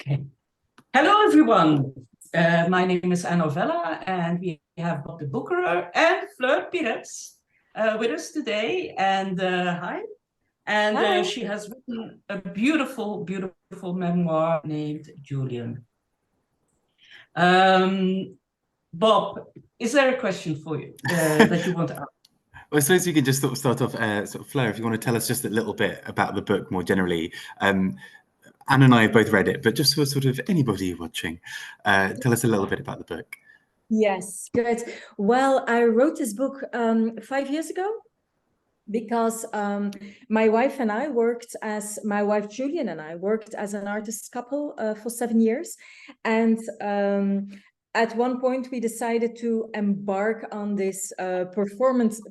Okay. Hello, everyone. My name is Anna Vella, and we have Bob the Booker and Fleur Pierets with us today. And hi. And Hi. she has written a beautiful, beautiful memoir named Julian. Bob, is there a question for you that you want to ask? Well, I suppose you could just sort of start off, Fleur, if you want to tell us just a little bit about the book more generally. Anne and I have both read it, but just for sort of anybody watching, tell us a little bit about the book. Yes, good. Well, I wrote this book 5 years ago because my wife Julian and I worked as an artist couple for 7 years. And at one point we decided to embark on this performance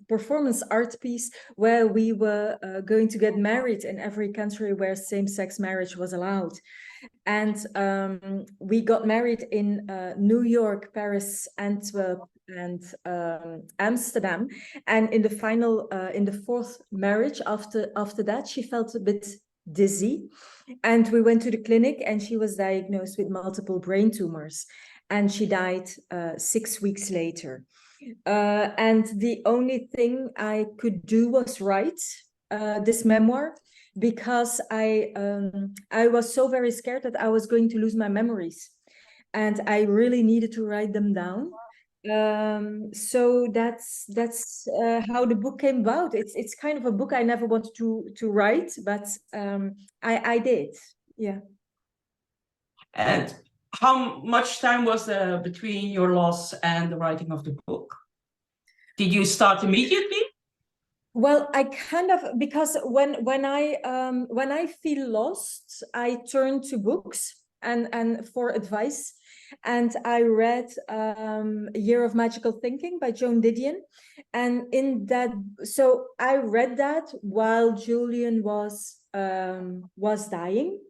art piece where we were going to get married in every country where same-sex marriage was allowed. And we got married in New York, Paris, Antwerp, and Amsterdam. And in the fourth marriage, after that, she felt a bit dizzy. And we went to the clinic and she was diagnosed with multiple brain tumors. And she died 6 weeks later. And the only thing I could do was write this memoir, because I was so very scared that I was going to lose my memories, and I really needed to write them down. So that's how the book came about. It's kind of a book I never wanted to write, but I did. Yeah. And how much time was there between your loss and the writing of the book? Did you start immediately? Well, I kind of, because when I feel lost, I turn to books and for advice. And I read A Year of Magical Thinking by Joan Didion. And in that, so I read that while Julian was dying.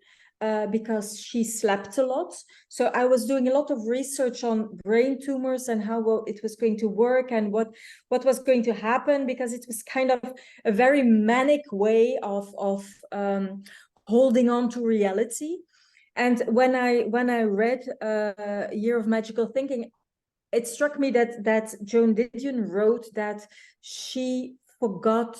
Because she slept a lot. So I was doing a lot of research on brain tumors and how well it was going to work and what was going to happen, because it was kind of a very manic way of holding on to reality. And when I read A Year of Magical Thinking, it struck me that Joan Didion wrote that she forgot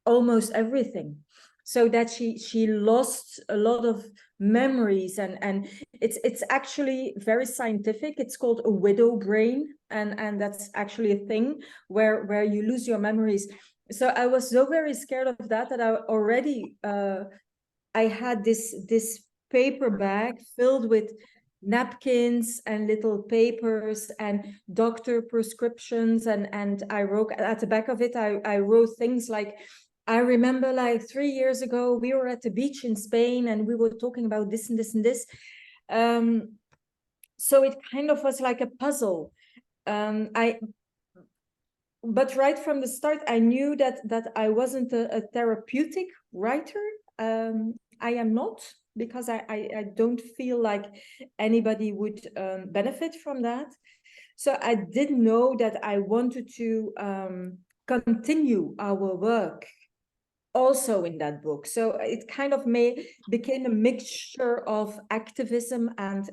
almost everything, so that she lost a lot of memories, and it's actually very scientific. It's called a widow brain, and that's actually a thing where you lose your memories. So I was so very scared of that I already I had this paper bag filled with napkins and little papers and doctor prescriptions, and I wrote at the back of it, I wrote things like, I remember like 3 years ago, we were at the beach in Spain and we were talking about this and this and this. So it kind of was like a puzzle. But right from the start, I knew that I wasn't a therapeutic writer. I am not, because I don't feel like anybody would benefit from that. So I did know that I wanted to continue our work also in that book. So it kind of became a mixture of activism and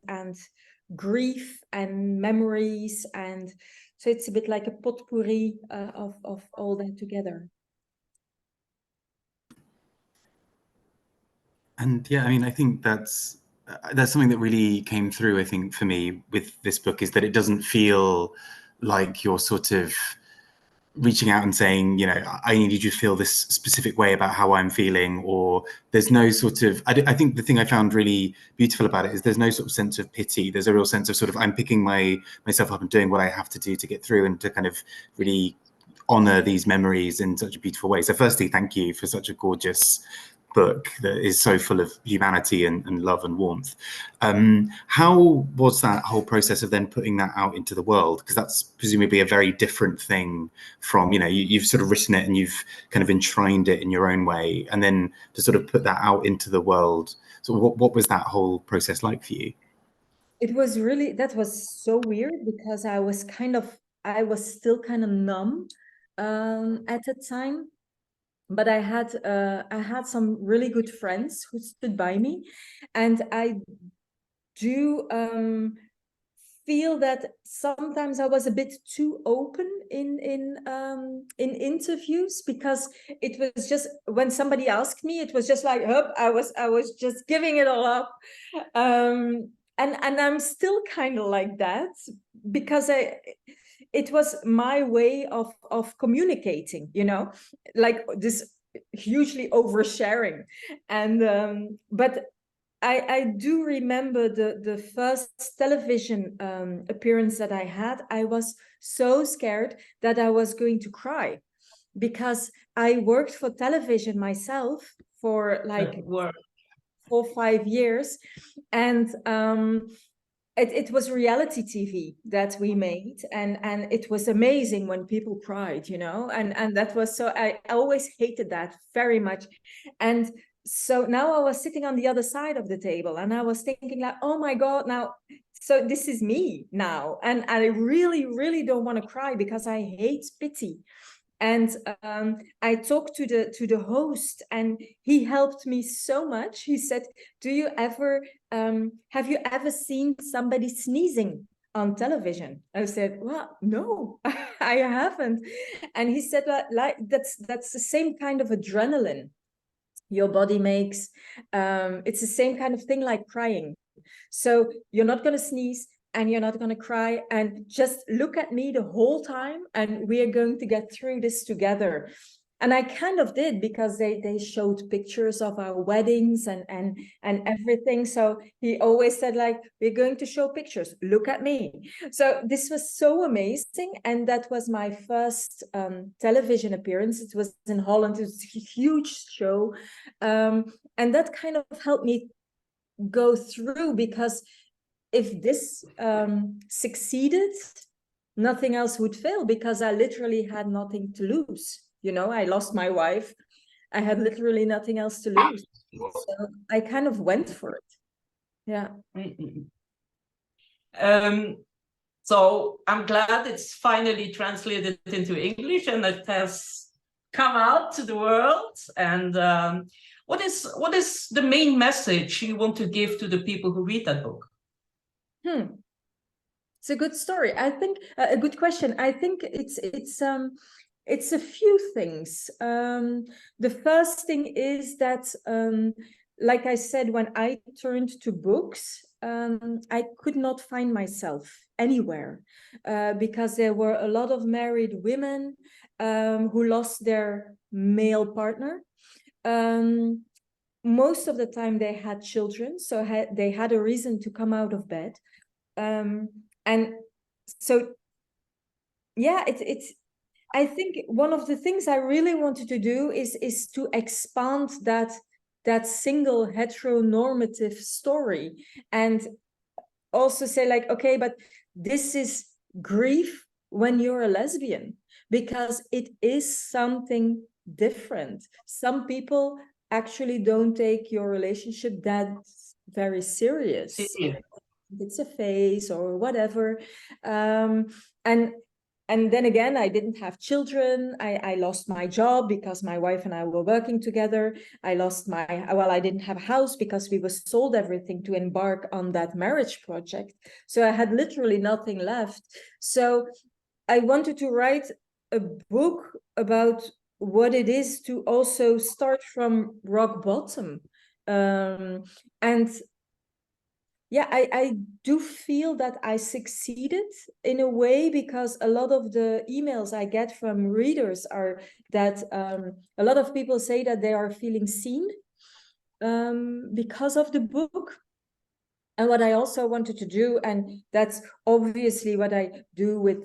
grief and memories, and so it's a bit like a potpourri of all that together. And yeah, I mean, I think that's something that really came through, I think, for me with this book, is that it doesn't feel like you're sort of reaching out and saying, you know, I need you to feel this specific way about how I'm feeling, or there's no sort of, I think the thing I found really beautiful about it is there's no sort of sense of pity. There's a real sense of sort of, I'm picking myself up and doing what I have to do to get through and to kind of really honor these memories in such a beautiful way. So firstly, thank you for such a gorgeous book that is so full of humanity and love and warmth. How was that whole process of then putting that out into the world? Because that's presumably a very different thing from, you know, you've sort of written it and you've kind of enshrined it in your own way, and then to sort of put that out into the world. So what was that whole process like for you? It was really, that was so weird, because I was still kind of numb at the time. But I had some really good friends who stood by me, and I do feel that sometimes I was a bit too open in interviews, because it was just, when somebody asked me, it was just like, I was just giving it all up. And I'm still kind of like that, because it was my way of communicating, you know, like this hugely oversharing. And but I do remember the first television appearance that I had. I was so scared that I was going to cry, because I worked for television myself for like 4 or 5 years, and it was reality TV that we made, and it was amazing when people cried, you know, and that was, so I always hated that very much. And so now I was sitting on the other side of the table, and I was thinking like, oh my God, now, so this is me now, and I really, really don't want to cry, because I hate pity. And I talked to the host, and he helped me so much. He said, "Do you ever have you ever seen somebody sneezing on television?" I said, "Well, no, I haven't." And he said, "Well, like that's the same kind of adrenaline your body makes. It's the same kind of thing like crying. So you're not going to sneeze, and you're not going to cry, and just look at me the whole time, and we are going to get through this together." And I kind of did, because they showed pictures of our weddings and everything. So he always said like, "We're going to show pictures, look at me." So this was so amazing. And that was my first television appearance. It was in Holland. It was a huge show. And that kind of helped me go through, because if this succeeded, nothing else would fail, because I literally had nothing to lose. You know, I lost my wife. I had literally nothing else to lose. So I kind of went for it. Yeah. So I'm glad it's finally translated into English, and it has come out to the world. And what is the main message you want to give to the people who read that book? It's a good story. I think a good question. I think it's a few things. The first thing is that, like I said, when I turned to books, I could not find myself anywhere, because there were a lot of married women who lost their male partner. Most of the time they had children, so they had a reason to come out of bed. And so, yeah, it's I think one of the things I really wanted to do is to expand that single heteronormative story, and also say like, okay, but this is grief when you're a lesbian, because it is something different. Some people actually don't take your relationship that very serious. It's a phase or whatever. And then again, I didn't have children. I lost my job because my wife and I were working together. I didn't have a house because we were sold everything to embark on that marriage project. So I had literally nothing left. So I wanted to write a book about what it is to also start from rock bottom. And yeah, I do feel that I succeeded in a way, because a lot of the emails I get from readers are that a lot of people say that they are feeling seen because of the book. And what I also wanted to do, and that's obviously what I do with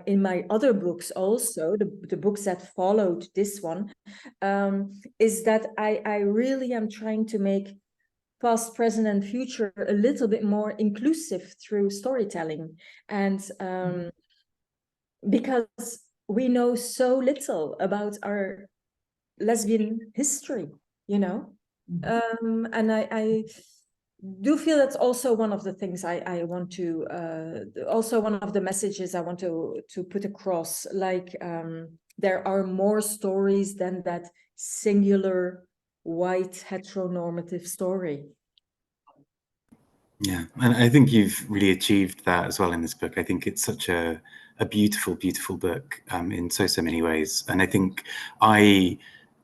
in my other books also, the books that followed this one, is that I really am trying to make past, present, and future a little bit more inclusive through storytelling. And because we know so little about our lesbian history, you know. And I do feel that's also one of the things I want to, also one of the messages I want to put across, like there are more stories than that singular white heteronormative story. Yeah, and I think you've really achieved that as well in this book. I think it's such a beautiful, beautiful book in so many ways. And I think I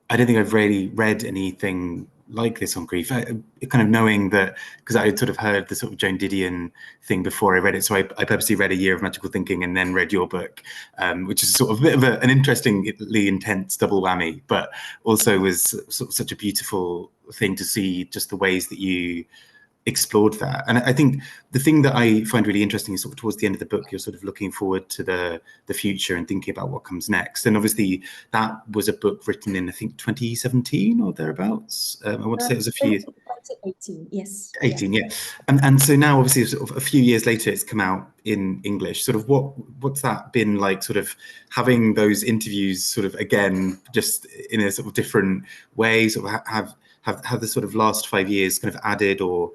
don't think I've really read anything like this on grief. Kind of knowing that, because I had sort of heard the sort of Joan Didion thing before I read it. So I purposely read A Year of Magical Thinking and then read your book, which is sort of a bit of an interestingly intense double whammy, but also was sort of such a beautiful thing to see just the ways that you explored that. And I think the thing that I find really interesting is sort of towards the end of the book, you're sort of looking forward to the future and thinking about what comes next. And obviously that was a book written in, I think, 2017 or thereabouts. I want to say it was a few years. 2018, yes. 18, yeah. And so now obviously sort of a few years later it's come out in English. Sort of what's that been like, sort of having those interviews sort of again, just in a sort of different way? Sort of have the sort of last 5 years kind of added or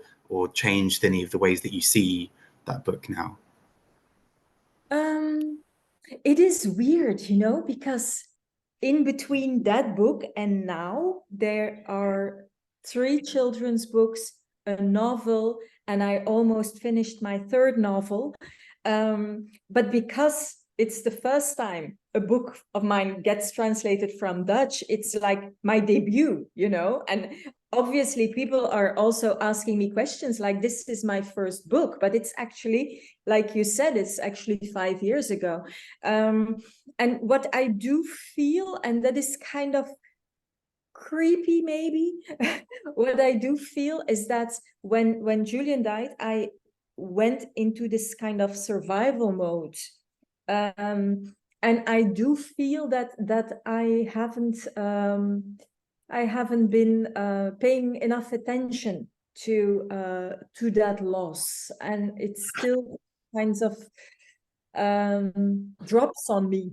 changed any of the ways that you see that book now? It is weird, you know, because in between that book and now there are 3 children's books, a novel, and I almost finished my 3rd novel. But because it's the first time a book of mine gets translated from Dutch, it's like my debut, you know, and obviously people are also asking me questions like, this is my first book, but it's actually, like you said, it's actually 5 years ago. And what I do feel, and that is kind of creepy maybe, what I do feel is that when Julian died, I went into this kind of survival mode. And I do feel that I haven't been paying enough attention to that loss, and it still kinds of drops on me.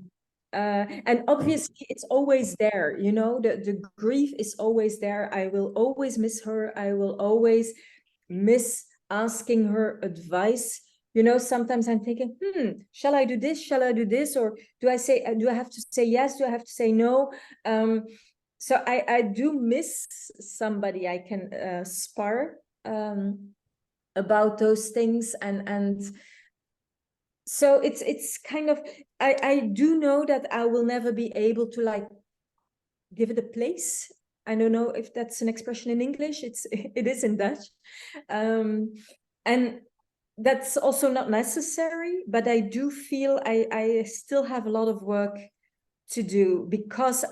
And obviously it's always there, you know, the grief is always there. I will always miss her. I will always miss asking her advice. You know, sometimes I'm thinking, shall I do this? Shall I do this? Or do I have to say yes? Do I have to say no? So I do miss somebody I can spar about those things, and so it's kind of, I do know that I will never be able to like give it a place. I don't know if that's an expression in English. It is in Dutch, and that's also not necessary. But I do feel I still have a lot of work to do because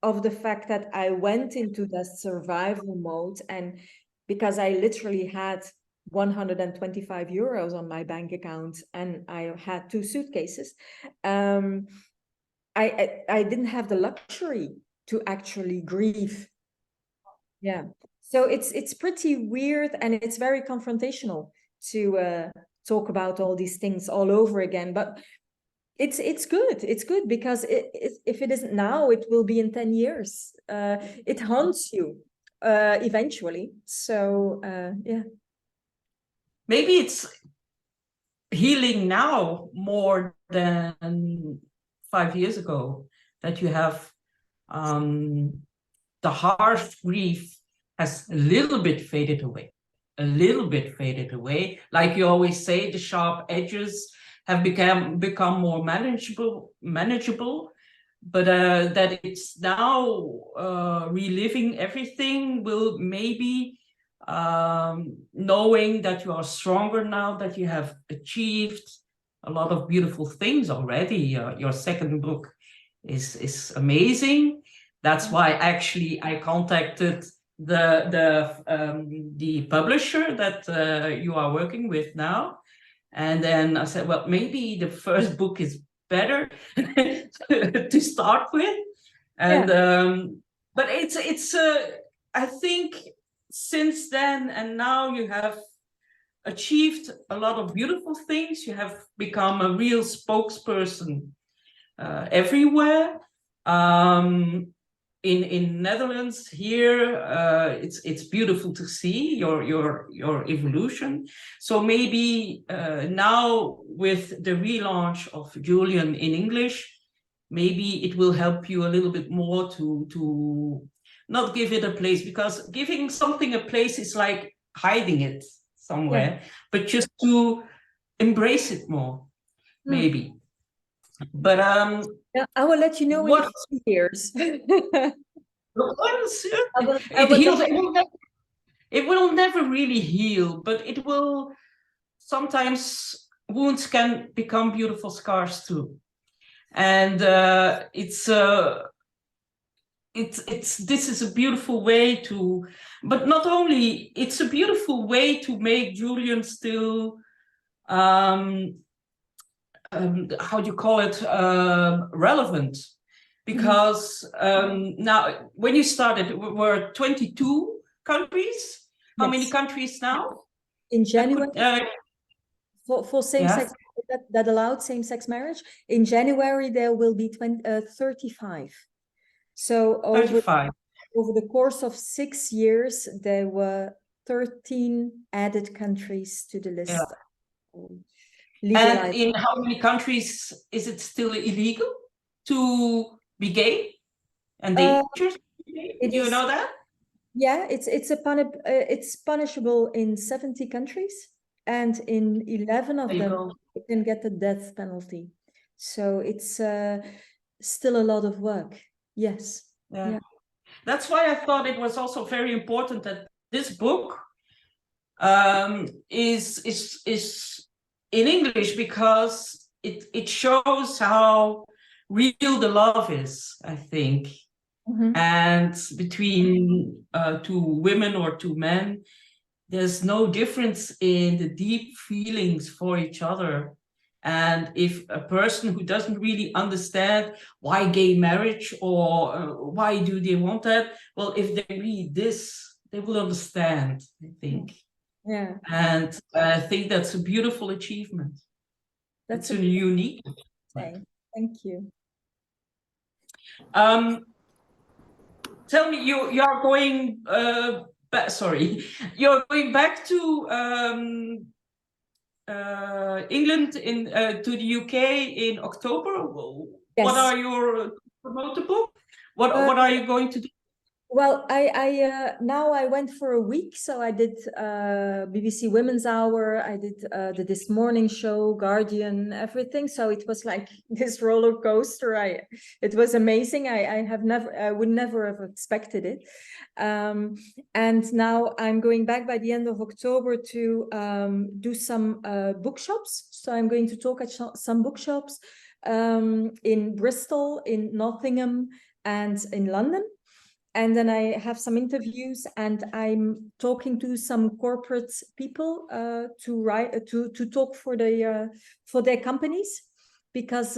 of the fact that I went into that survival mode, and because I literally had 125 euros on my bank account and I had 2 suitcases, I didn't have the luxury to actually grieve. Yeah, so it's pretty weird, and it's very confrontational to talk about all these things all over again. But it's good because if it isn't now, it will be in 10 years. It haunts you eventually. So yeah. Maybe it's healing now more than 5 years ago, that you have the harsh grief has a little bit faded away. Like you always say, the sharp edges have become more manageable, but that it's now reliving everything will maybe, knowing that you are stronger now, that you have achieved a lot of beautiful things already. Your 2nd book is amazing. That's why actually I contacted the publisher that you are working with now, and then I said, well, maybe the first book is better to start with, and but it's I think since then and now you have achieved a lot of beautiful things. You have become a real spokesperson everywhere. In Netherlands here, it's beautiful to see your evolution. So maybe now with the relaunch of Julian in English, maybe it will help you a little bit more to not give it a place, because giving something a place is like hiding it. somewhere, but just to embrace it more, maybe. But yeah, I will let you know in a few years. It will never really heal, but it will. Sometimes wounds can become beautiful scars too, and this is a beautiful way to. But not only, it's a beautiful way to make Julian still. How do you call it, relevant, because now when you started were 22 countries. How many countries now in January for same-sex that allowed same-sex marriage? In January there will be 35. So over the course of 6 years there were 13 added countries to the list. And in how many countries is it still illegal to be gay and dangerous? Do you know that? Yeah, it's punishable in 70 countries, and in 11 of them you can get the death penalty. So it's still a lot of work. Yes. Yeah. That's why I thought it was also very important that this book is in English, because it shows how real the love is, I think. And between two women or two men, there's no difference in the deep feelings for each other. And if a person who doesn't really understand why gay marriage or why do they want that, well, if they read this, they will understand, I think. Yeah. And I think that's a beautiful achievement. That's a unique. Thank you. Tell me, you are going. You're going back to England to the UK in October. Yes. What are your promote the book? What are you going to do? Well, now I went for a week, so I did BBC Women's Hour, I did the This Morning show, Guardian, everything. So it was like this roller coaster. It was amazing. I would never have expected it. And now I'm going back by the end of October to do some bookshops. So I'm going to talk at some bookshops in Bristol, in Nottingham, and in London. And then I have some interviews, and I'm talking to some corporate people to talk for their companies, because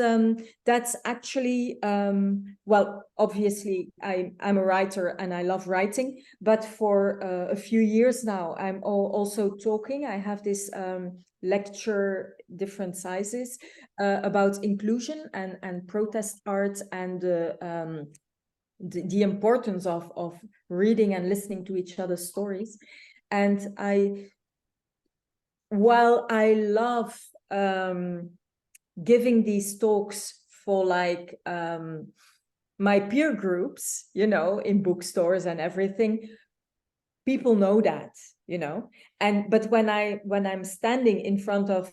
that's actually well, obviously I'm a writer and I love writing, but for a few years now I'm also talking. I have this lecture, different sizes, about inclusion and protest art and the importance of reading and listening to each other's stories. And while I love giving these talks for like my peer groups, you know, in bookstores and everything, people know that, you know. But when I'm standing in front of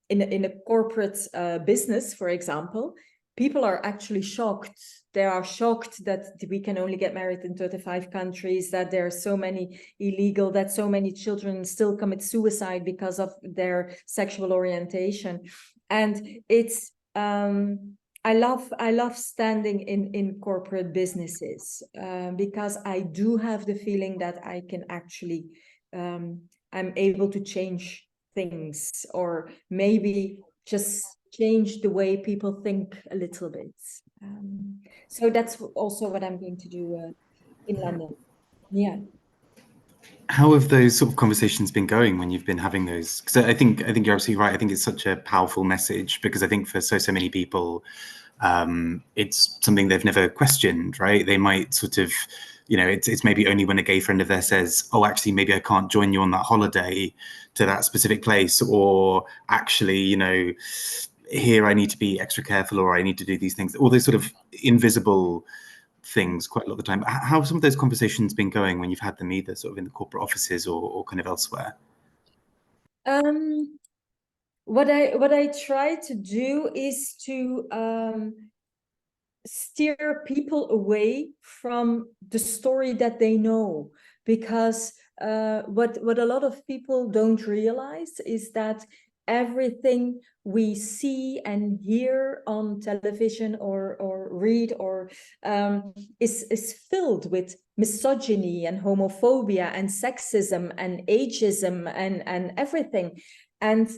in a corporate business, for example, people are actually shocked. They are shocked that we can only get married in 35 countries, that there are so many illegal, that so many children still commit suicide because of their sexual orientation. And it's I love standing in corporate businesses because I do have the feeling that I can actually I'm able to change things, or maybe just change the way people think a little bit. So that's also what I'm going to do in London. Yeah. How have those sort of conversations been going when you've been having those? Because I think you're absolutely right. I think it's such a powerful message, because I think for so many people, it's something they've never questioned, right? They might sort of, you know, it's maybe only when a gay friend of theirs says, oh, actually, maybe I can't join you on that holiday to that specific place, or actually, you know, here I need to be extra careful, or I need to do these things, all those sort of invisible things quite a lot of the time. How have some of those conversations been going when you've had them, either sort of in the corporate offices or kind of elsewhere? Um, what I try to do is to steer people away from the story that they know, because what a lot of people don't realize is that everything we see and hear on television or read or is filled with misogyny and homophobia and sexism and ageism and everything. And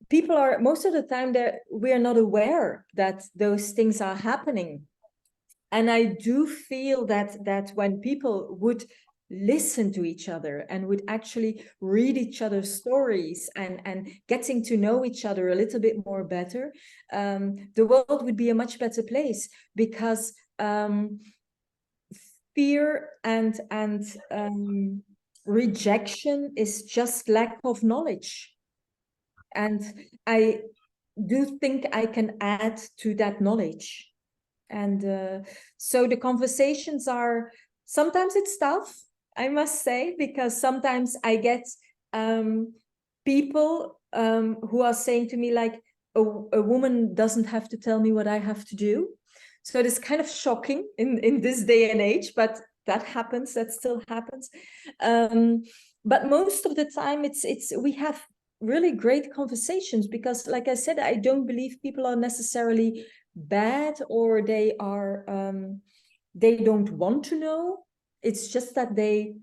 people are, most of the time, we are not aware that those things are happening. And I do feel that when people would listen to each other and would actually read each other's stories and getting to know each other a little bit more better, the world would be a much better place, because fear and rejection is just lack of knowledge. And I do think I can add to that knowledge. And so the conversations are, sometimes it's tough, I must say, because sometimes I get people who are saying to me, like, a woman doesn't have to tell me what I have to do. So it is kind of shocking in this day and age, but that happens, that still happens. But most of the time we have really great conversations, because, like I said, I don't believe people are necessarily bad or they are they don't want to know. It's just that they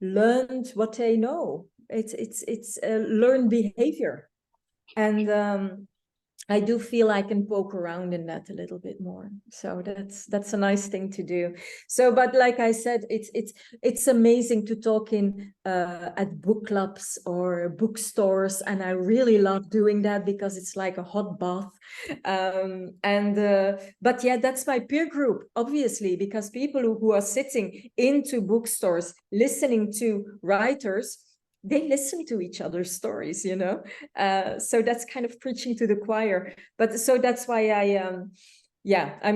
learned what they know. It's a learned behavior. And I do feel I can poke around in that a little bit more. So that's a nice thing to do. So, but like I said, it's amazing to talk in at book clubs or bookstores, and I really love doing that because it's like a hot bath. But yeah, that's my peer group, obviously, because people who are sitting into bookstores listening to writers, they listen to each other's stories, you know. So that's kind of preaching to the choir. But so that's why I'm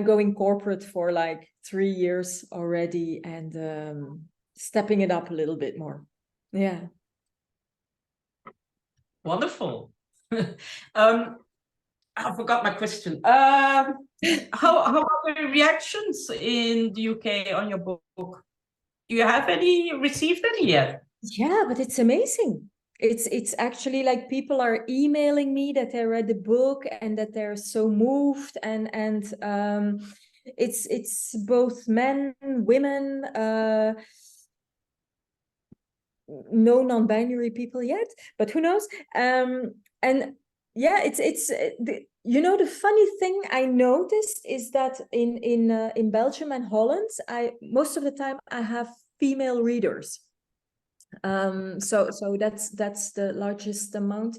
going corporate for like 3 years already, and stepping it up a little bit more. Yeah. Wonderful. I forgot my question. How are the reactions in the UK on your book? Do you have received any yet? Yeah, but it's amazing. It's actually like people are emailing me that they read the book and that they're so moved, and it's both men, women, no non-binary people yet, but who knows. And yeah, you know, the funny thing I noticed is that in Belgium and Holland, most of the time I have female readers. So that's the largest amount.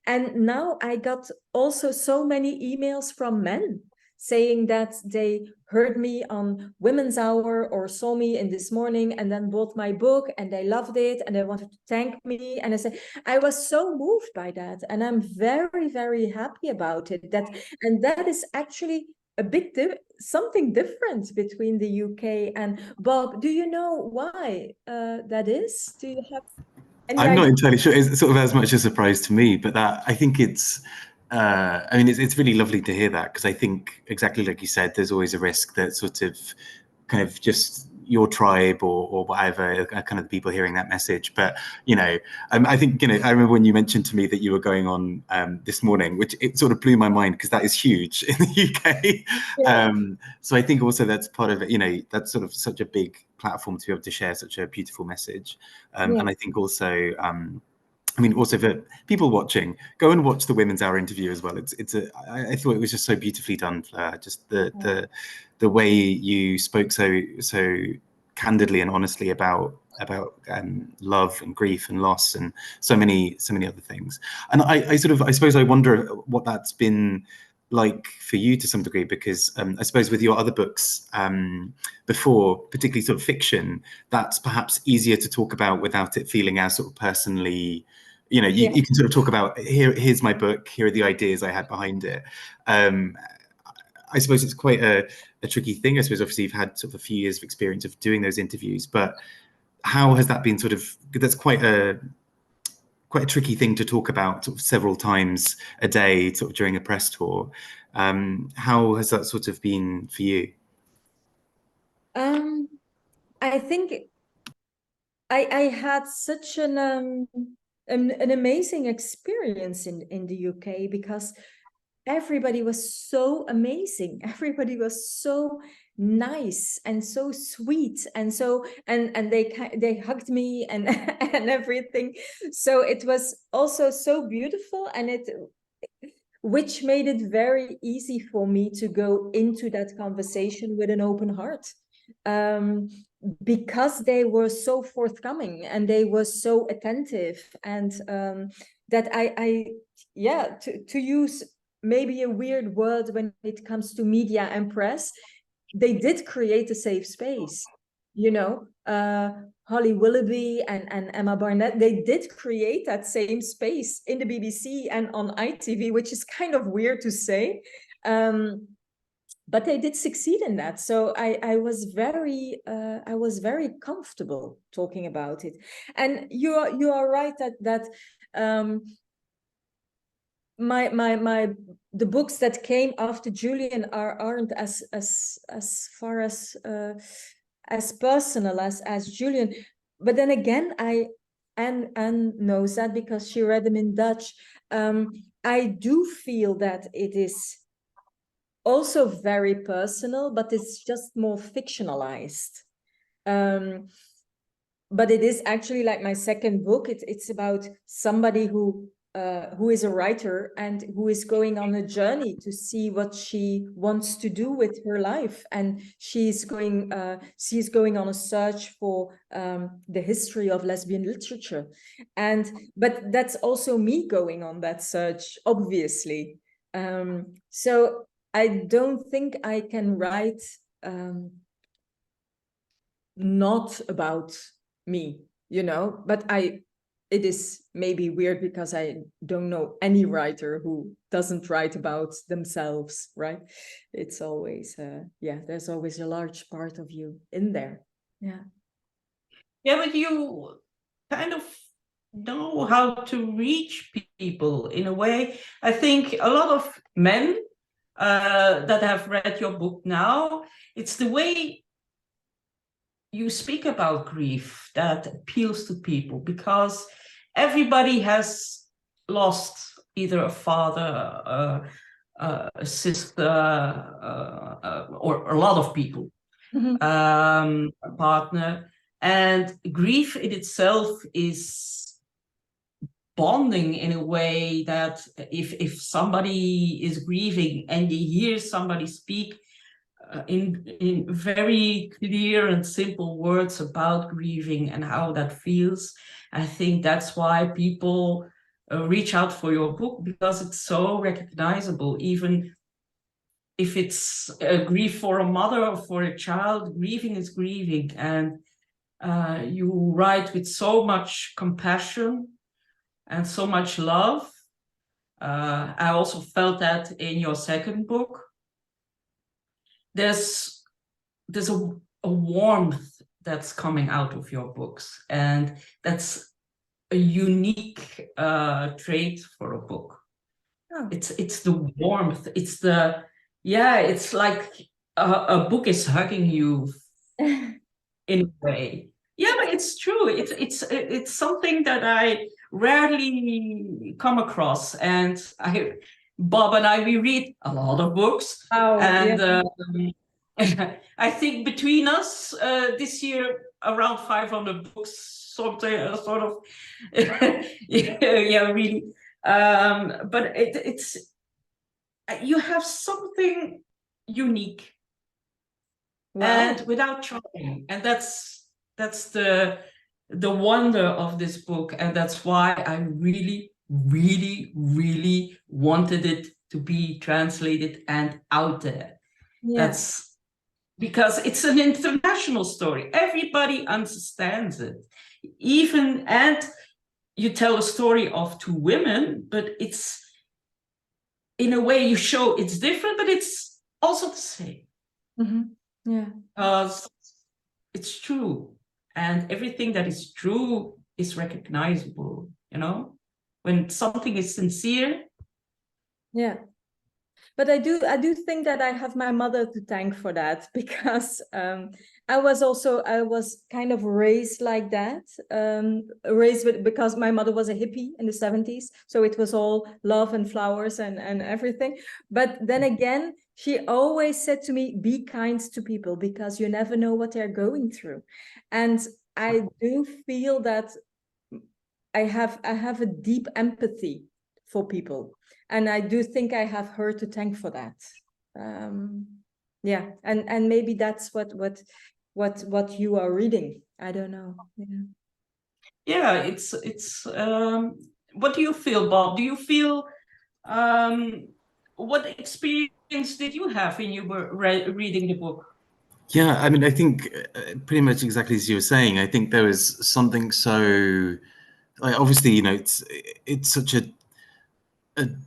And now I got also so many emails from men saying that they heard me on Women's Hour or saw me in This Morning and then bought my book and they loved it and they wanted to thank me. And I said, I was so moved by that. And I'm very, very happy about it. And that is actually a big something different between the UK and Bob. Do you know why that is? Do you have any I'm not idea? entirely sure. It's sort of as much a surprise to me, but that I think it's. I mean, it's really lovely to hear that, because I think exactly like you said, there's always a risk that sort of, kind of just your tribe or whatever are kind of the people hearing that message. But you know, I think, you know, I remember when you mentioned to me that you were going on This Morning, which it sort of blew my mind because that is huge in the UK. Yeah. So I think also that's part of it. You know, that's sort of such a big platform to be able to share such a beautiful message. And I think also, I mean, also for people watching, go and watch the Women's Hour interview as well. I thought it was just so beautifully done, Fleur. Just the way you spoke so candidly and honestly about love and grief and loss and so many other things. And I suppose I wonder what that's been like for you to some degree, because I suppose with your other books before, particularly sort of fiction, that's perhaps easier to talk about without it feeling as sort of personally, you know, you can sort of talk about, here's my book, here are the ideas I had behind it. I suppose it's quite a tricky thing. I suppose obviously you've had sort of a few years of experience of doing those interviews, but how has that been sort of, that's quite a quite a tricky thing to talk about sort of several times a day, sort of during a press tour. How has that sort of been for you? I think I had such an amazing experience in the UK, because everybody was so amazing. Everybody was so nice and so sweet, and so and they hugged me and and everything. So it was also so beautiful, and which made it very easy for me to go into that conversation with an open heart, because they were so forthcoming and they were so attentive, and that yeah, to use maybe a weird word when it comes to media and press, they did create a safe space, you know. Holly Willoughby and Emma Barnett, they did create that same space in the BBC and on ITV, which is kind of weird to say, but they did succeed in that. So I was very comfortable talking about it. And you are right that the books that came after Julian aren't as far as personal as Julian. But then again, Anne knows that because she read them in Dutch. I do feel that it is also very personal, but it's just more fictionalized. But it is actually like my second book. It's about somebody who is a writer and who is going on a journey to see what she wants to do with her life, and she's going on a search for the history of lesbian literature, but that's also me going on that search, obviously. So I don't think I can write not about me, you know, but it is maybe weird because I don't know any writer who doesn't write about themselves, right? It's always there's always a large part of you in there. Yeah, but you kind of know how to reach people in a way. I think a lot of men that have read your book now, it's the way you speak about grief that appeals to people, because everybody has lost either a father, a sister, or a lot of people, a partner. And grief in itself is bonding in a way that if somebody is grieving and you hear somebody speak in very clear and simple words about grieving and how that feels, I think that's why people reach out for your book, because it's so recognizable. Even if it's a grief for a mother or for a child, grieving is grieving. And you write with so much compassion and so much love. I also felt that in your second book. There's a warmth that's coming out of your books, and that's a unique trait for a book. Oh. It's the warmth. It's like a book is hugging you in a way. Yeah, but it's true. It's something that I rarely come across, and Bob and I, we read a lot of books. Oh, and I think between us this year around 500 books, sort of yeah, really. But it's you have something unique. Wow. And without trying, and that's the wonder of this book, and that's why I really, really, really wanted it to be translated and out there. Yeah. That's because it's an international story. Everybody understands it. And you tell a story of two women, but it's, in a way, you show it's different, but it's also the same. Mm-hmm. Yeah. Because it's true. And everything that is true is recognizable, you know? when something is sincere. Yeah. But I do think that I have my mother to thank for that, because I was kind of raised like that, because my mother was a hippie in the 70s, so it was all love and flowers and everything. But then again, she always said to me, be kind to people, because you never know what they're going through. And I do feel that I have a deep empathy for people. And I do think I have her to thank for that. Yeah, and maybe that's what you are reading. I don't know. Yeah, it's what do you feel, Bob? Do you feel what experience did you have when you were reading the book? Yeah, I mean, I think pretty much exactly as you were saying. I think there was something so, like, obviously, you know, it's such a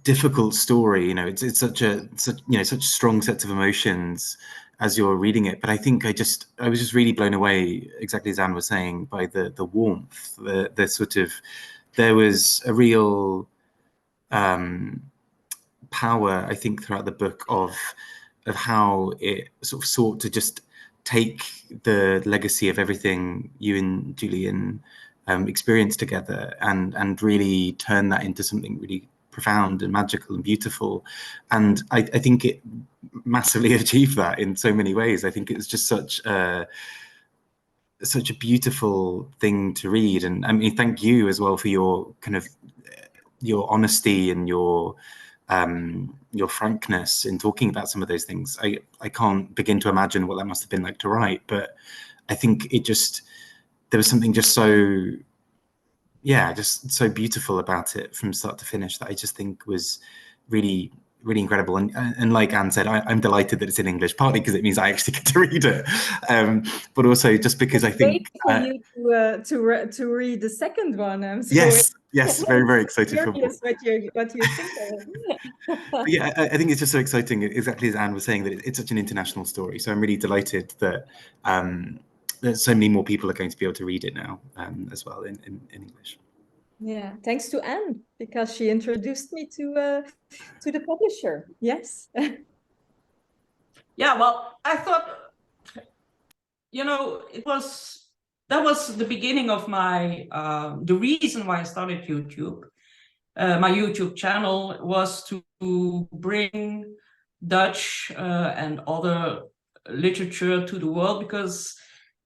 difficult story. You know, it's such such strong sets of emotions as you're reading it. But I think I was just really blown away, exactly as Anne was saying, by the warmth, the sort of, there was a real power, I think, throughout the book of how it sort of sought to just take the legacy of everything you and Julian experienced together and really turn that into something really profound and magical and beautiful. And I think it massively achieved that in so many ways. I think it's just such a beautiful thing to read. And I mean, thank you as well for your kind of your honesty and your frankness in talking about some of those things. I can't begin to imagine what that must have been like to write, but I think there was something just so, just so beautiful about it from start to finish that I just think was really, really incredible. And like Anne said, I'm delighted that it's in English, partly because it means I actually get to read it, but also just because I think for you to read the second one. I'm so yes, very, very excited for curious what you think of it. Yeah, I think it's just so exciting, exactly as Anne was saying, that it's such an international story. So I'm really delighted that so many more people are going to be able to read it now as well in English. Yeah, thanks to Anne, because she introduced me to the publisher. Yes. Yeah, well, I thought, that was the beginning of my the reason why I started YouTube. My YouTube channel was to bring Dutch and other literature to the world, because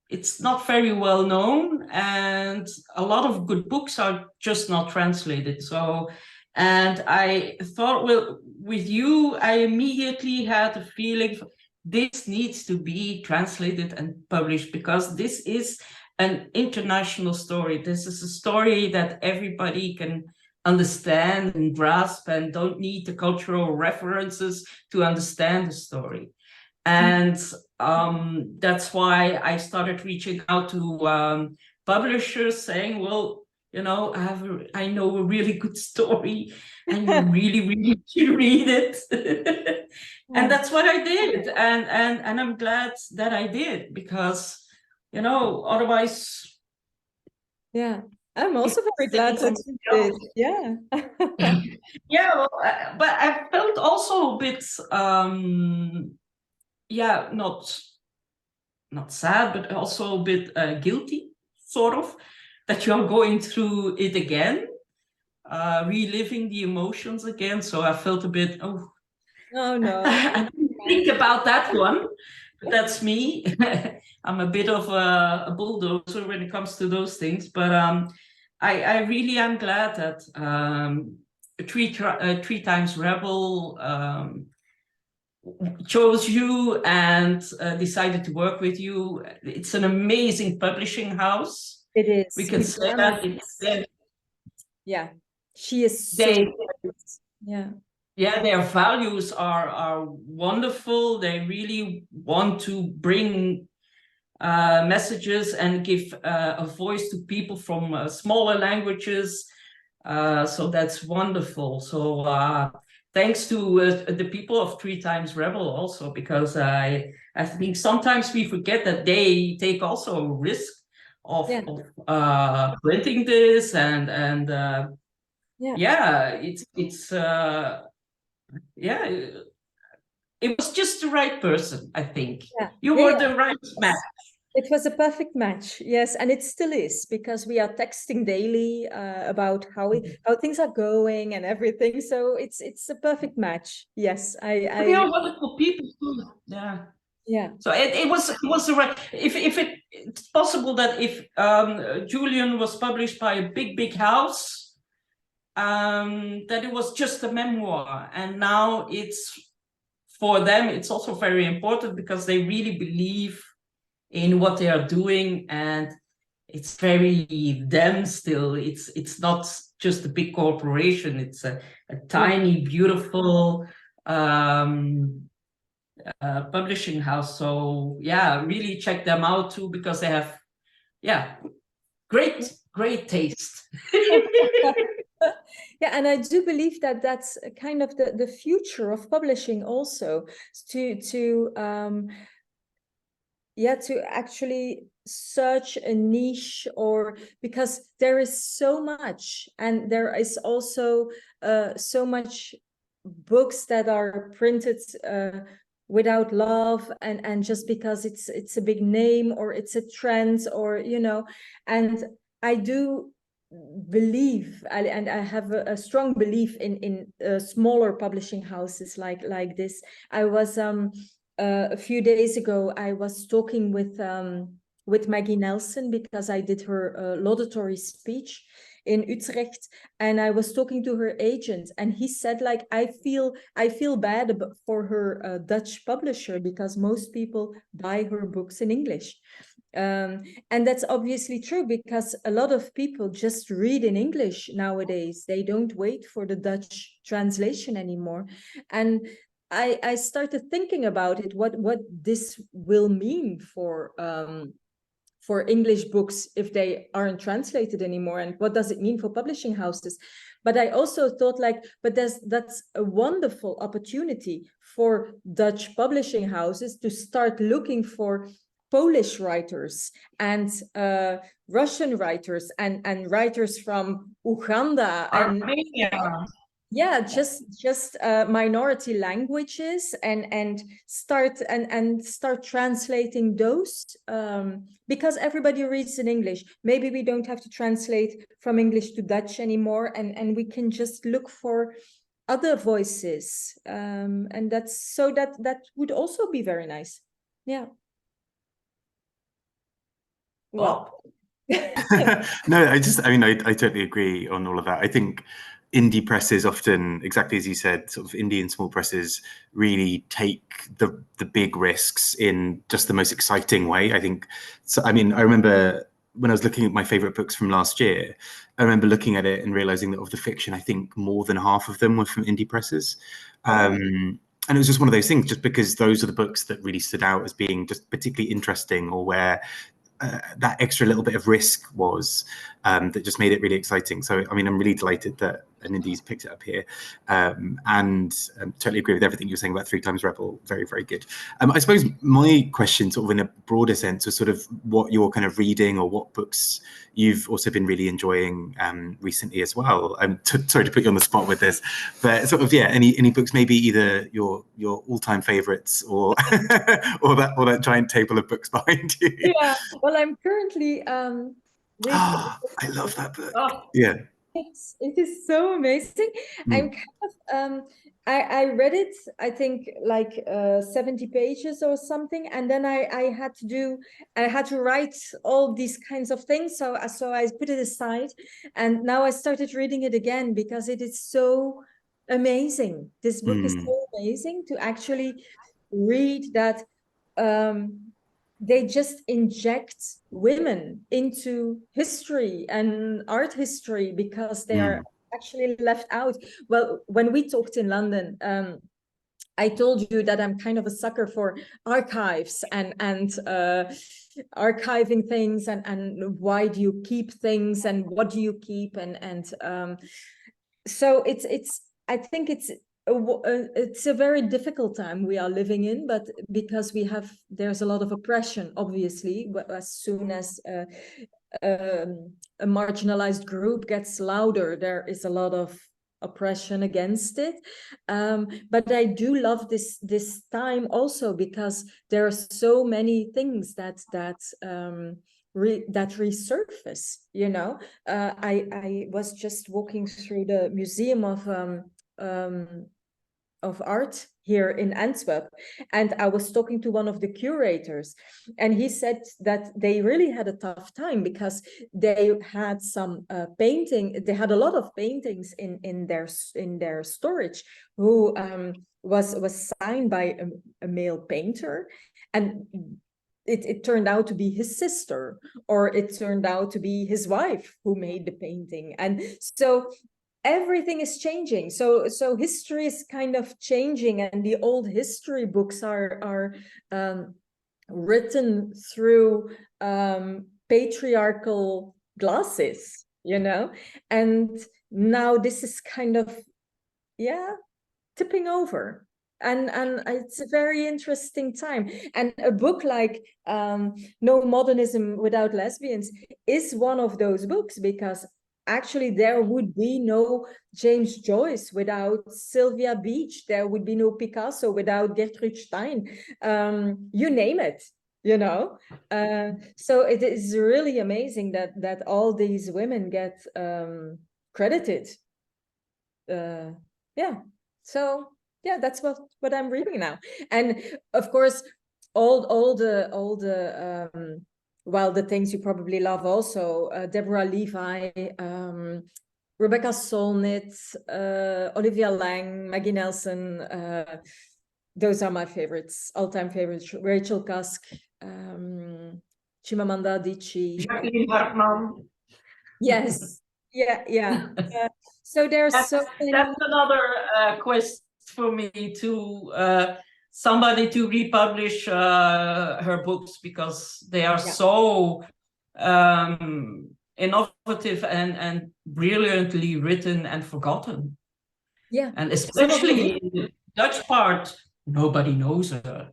it's not very well known and a lot of good books are just not translated. So, and I thought, well, with you, I immediately had a feeling this needs to be translated and published, because this is an international story. This is a story that everybody can understand and grasp, and don't need the cultural references to understand the story. And that's why I started reaching out to publishers saying, well, I know a really good story and you really, really should read it. And that's what I did. And I'm glad that I did, because, otherwise. Yeah, I'm also very glad that you did. Yeah. Yeah, well, but I felt also a bit, not sad, but also a bit guilty, sort of, that you're going through it again, reliving the emotions again. So I felt a bit, oh no. I didn't think about that one. But that's me. I'm a bit of a bulldozer when it comes to those things. But I really am glad that Three Times Rebel chose you and decided to work with you. It's an amazing publishing house. It is. We can say that. Yeah, she is so yeah. Yeah, their values are wonderful. They really want to bring messages and give a voice to people from smaller languages. So that's wonderful. So thanks to the people of Three Times Rebel also, because I think sometimes we forget that they take also a risk of printing this and yeah, it's yeah, it was just the right person, I think. Yeah. You Yeah, were yeah. the right match. It was a perfect match, yes, and it still is, because we are texting daily about how things are going and everything. So it's a perfect match. Yes, They are wonderful people too. Yeah. yeah. So it was the right. If it's possible that if Julian was published by a big house, that it was just a memoir, and now it's for them. It's also very important because they really believe in what they are doing, and it's very them still. It's not just a big corporation. It's a tiny, beautiful publishing house. So yeah, really check them out too, because they have great taste. Yeah, and I do believe that that's kind of the future of publishing also, to actually search a niche, or because there is so much, and there is also so much books that are printed without love, and just because it's a big name, or it's a trend, or and I do believe, and I have a strong belief in smaller publishing houses like this. I was a few days ago, I was talking with Maggie Nelson, because I did her laudatory speech in Utrecht, and I was talking to her agent, and he said, like, I feel bad for her Dutch publisher, because most people buy her books in English. And that's obviously true, because a lot of people just read in English nowadays. They don't wait for the Dutch translation anymore. And I started thinking about it, what this will mean for English books if they aren't translated anymore, and what does it mean for publishing houses. But I also thought, like, but that's a wonderful opportunity for Dutch publishing houses to start looking for Polish writers and Russian writers and writers from Uganda and Armenia. yeah, just minority languages, and start translating those, because everybody reads in English. Maybe we don't have to translate from English to Dutch anymore, and we can just look for other voices, and that would also be very nice. Yeah. Well. No, I totally agree on all of that. I think indie presses often, exactly as you said, sort of indie and small presses really take the big risks in just the most exciting way. I think so. I mean, I remember when I was looking at my favorite books from last year, I remember looking at it and realizing that of the fiction, I think more than half of them were from indie presses. And it was just one of those things, just because those are the books that really stood out as being just particularly interesting, or where that extra little bit of risk was that just made it really exciting. So, I mean, I'm really delighted that an indie's picked it up here, and totally agree with everything you're saying about 3 Times Rebel. Very, very good. I suppose my question, sort of in a broader sense, was sort of what you're kind of reading, or what books you've also been really enjoying recently as well. I'm sorry to put you on the spot with this, but sort of, yeah, any books, maybe either your all-time favorites, or or that giant table of books behind you. Yeah, well, I'm currently reading. I love that book. Oh. Yeah. It is so amazing. I'm kind of I read it, I think, like 70 pages or something, and then I had to write all these kinds of things, so I put it aside, and now I started reading it again, because it is so amazing. This book is so amazing to actually read that. They just inject women into history and art history, because they are actually left out. Well, when we talked in London, I told you that I'm kind of a sucker for archives and archiving things, and why do you keep things, and what do you keep, and so I think it's a very difficult time we are living in, but because there's a lot of oppression, obviously, as soon as a marginalized group gets louder, there is a lot of oppression against it. But I do love this time also because there are so many things that resurface, you know. I was just walking through the Museum of Art here in Antwerp, and I was talking to one of the curators, and he said that they really had a tough time because they had some they had a lot of paintings in their storage who was signed by a male painter, and it turned out to be his sister, or it turned out to be his wife who made the painting. And so everything is changing. So history is kind of changing, and the old history books are written through patriarchal glasses, you know. And now this is kind of, yeah, tipping over. And it's a very interesting time. And a book like No Modernism Without Lesbians is one of those books, because actually there would be no James Joyce without Sylvia Beach. There would be no Picasso without Gertrude Stein. You name it, you know. So it is really amazing that all these women get credited. Yeah. So yeah, that's what I'm reading now. And of course, all the well, the things you probably love also, Deborah Levi, Rebecca Solnit, Olivia Lang, Maggie Nelson. Those are my favorites, all-time favorites. Rachel Cusk, Chimamanda Adichie. Jacqueline Hartman. Yes. Yeah. So there's so many. That's another quest for me to somebody to republish her books, because they are so innovative and brilliantly written and forgotten. Yeah. And especially in the Dutch part, nobody knows her.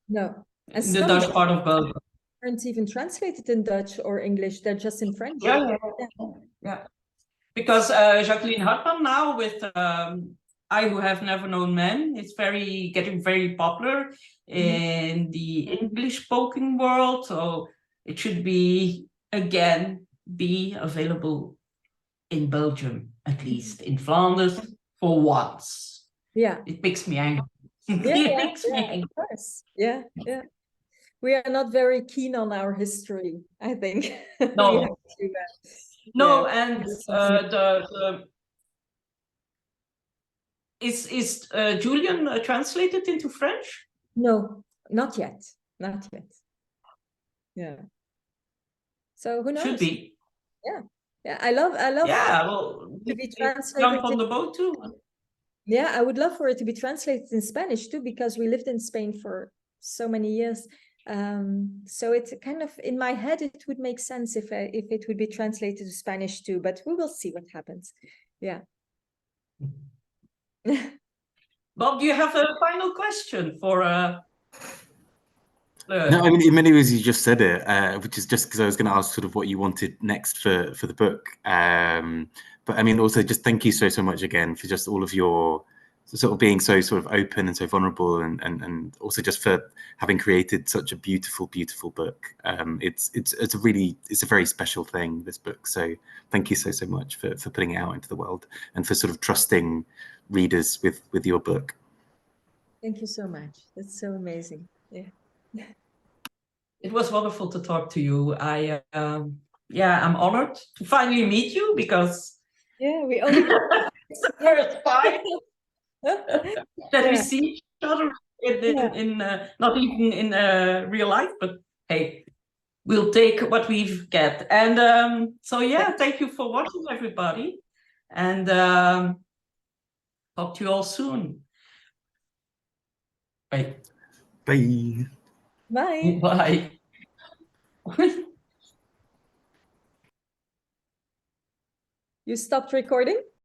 No. And in the Dutch part of Belgium. Aren't even translated in Dutch or English, they're just in French. Yeah. Because Jacqueline Hartman now with I Who Have Never Known Men is getting very popular in the English spoken world. So it should be available in Belgium, at least in Flanders for once. Yeah. It makes me angry. Of course. Yeah. We are not very keen on our history, I think. No. And is Julian translated into French? No, not yet. Yeah. So who knows? Should be. Yeah. I love. Yeah. Well, to be translated. Jump on the boat too. Yeah, I would love for it to be translated in Spanish too, because we lived in Spain for so many years. So it's kind of in my head, it would make sense if it would be translated to Spanish too, but we will see what happens. Yeah. Bob, do you have a final question for No, I mean, in many ways you just said it, which is just because I was going to ask sort of what you wanted next for the book. But I mean, also just thank you so much again for just all of your sort of being so sort of open and so vulnerable, and also just for having created such a beautiful book. It's a very special thing, this book. So thank you so much for putting it out into the world and for sort of trusting readers with your book. Thank you so much. That's so amazing. Yeah. It was wonderful to talk to you. I'm honored to finally meet you, because we only it's the first time that we see each other in not even in real life, but hey, we'll take what we get. And so thank you for watching, everybody, and talk to you all soon. Bye. Bye. Bye. You stopped recording?